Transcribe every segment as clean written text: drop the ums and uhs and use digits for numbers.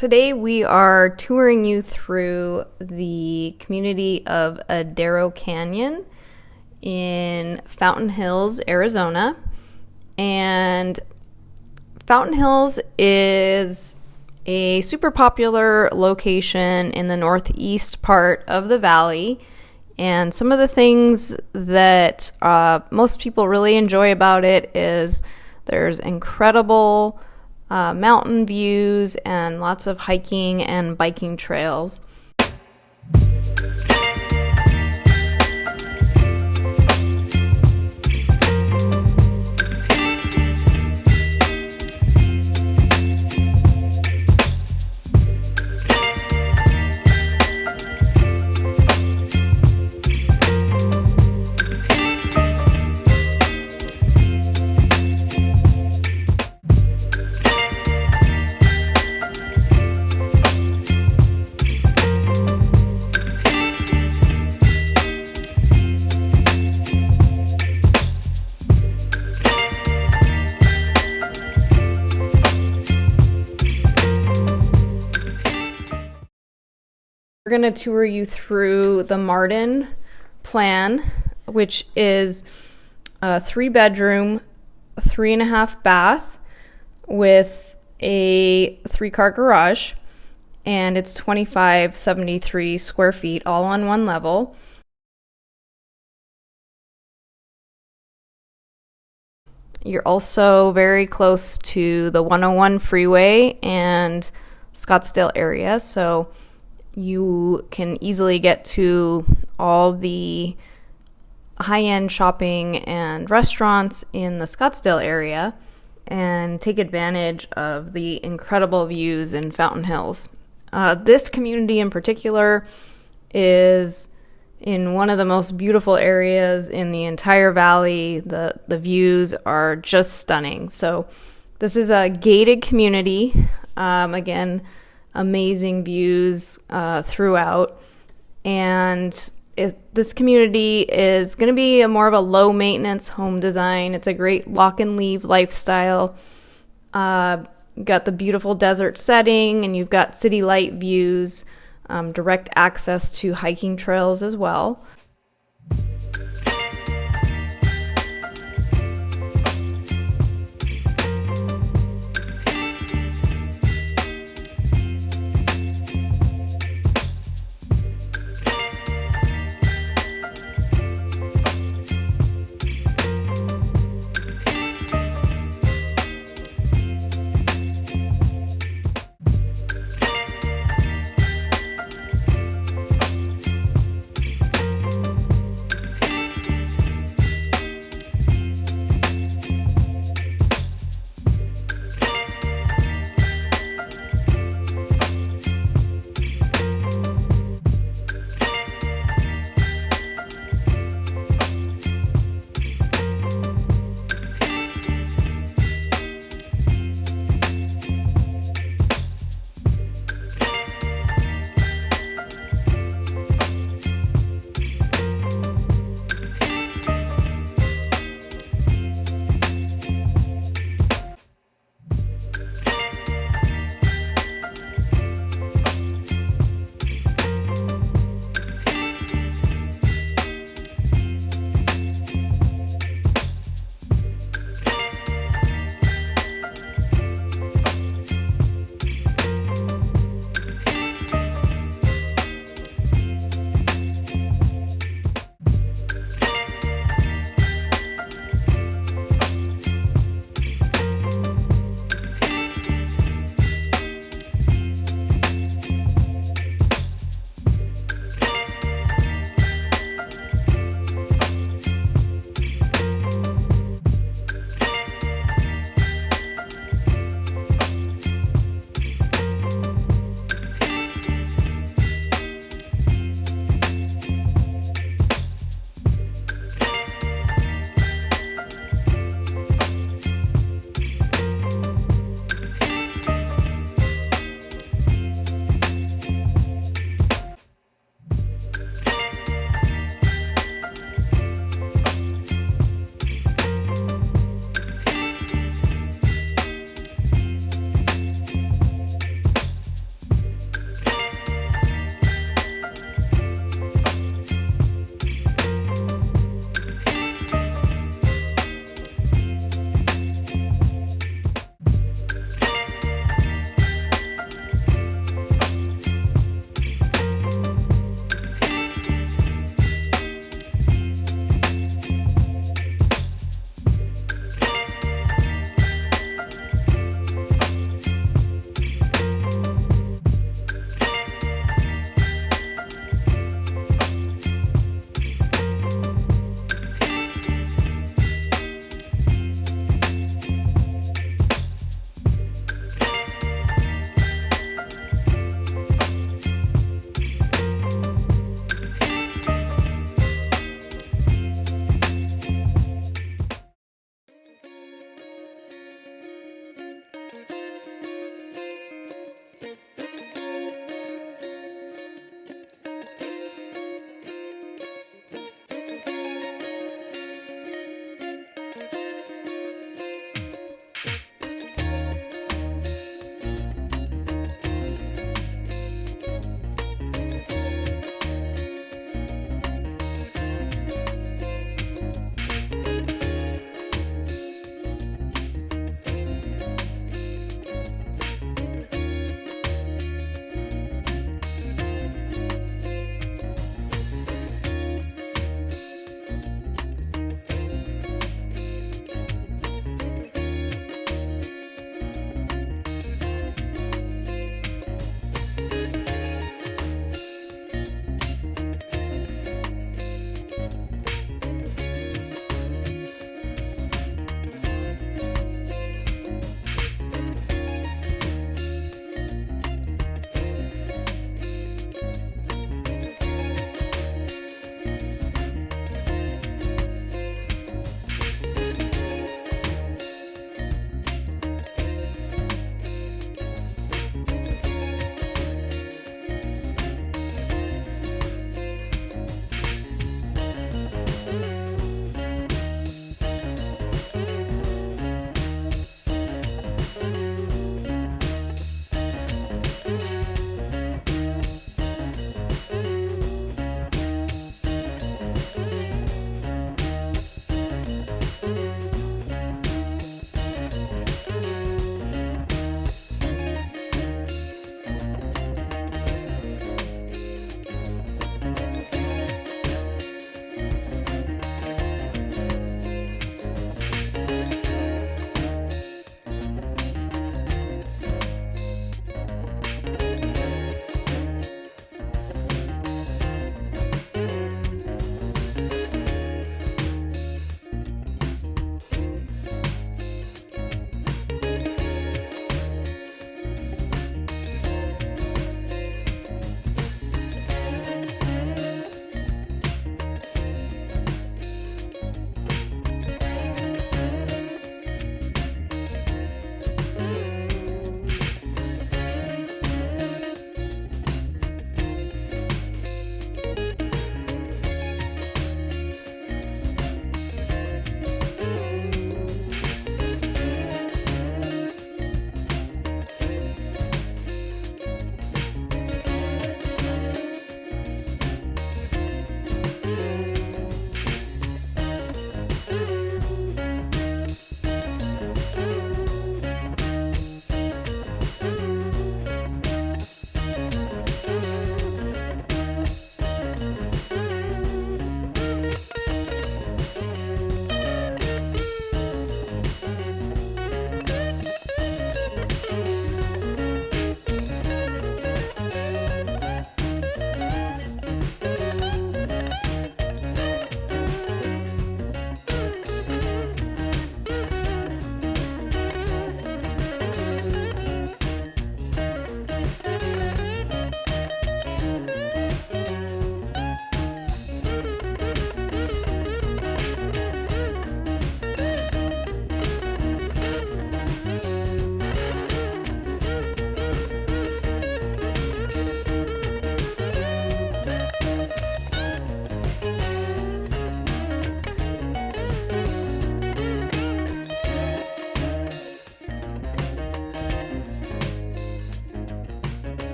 Today we are touring you through the community of Adero Canyon in Fountain Hills, Arizona. And Fountain Hills is a super popular location in the northeast part of the valley. And some of the things that most people really enjoy about it is there's incredible mountain views and lots of hiking and biking trails. We're going to tour you through the Marden plan, which is a 3-bedroom, 3.5 bath with a 3-car garage, and it's 2,573 square feet, all on one level. You're also very close to the 101 freeway and Scottsdale area, so you can easily get to all the high-end shopping and restaurants in the Scottsdale area and take advantage of the incredible views in Fountain Hills. This community in particular is in one of the most beautiful areas in the entire valley. The views are just stunning. So this is a gated community. Again, amazing views throughout, and this community is going to be more of a low maintenance home design. It's a great lock and leave lifestyle. You've got the beautiful desert setting, and you've got city light views, direct access to hiking trails as well.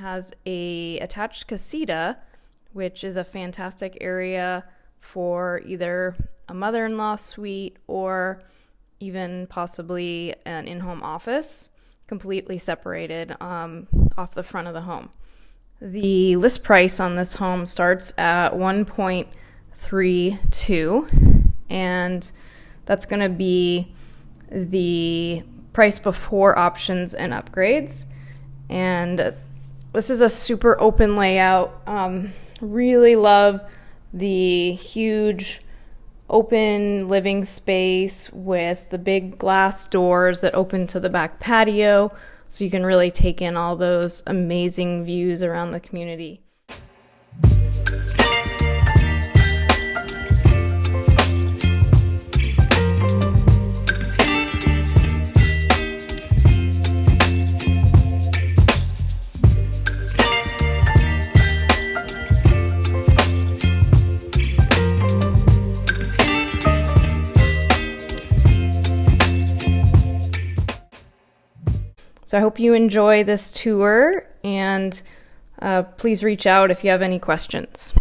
has a attached casita, which is a fantastic area for either a mother-in-law suite or even possibly an in-home office, completely separated off the front of the home. The list price on this home starts at $1.32, and that's going to be the price before options and upgrades. And this is a super open layout. Really love the huge open living space with the big glass doors that open to the back patio, so you can really take in all those amazing views around the community. So I hope you enjoy this tour, and please reach out if you have any questions.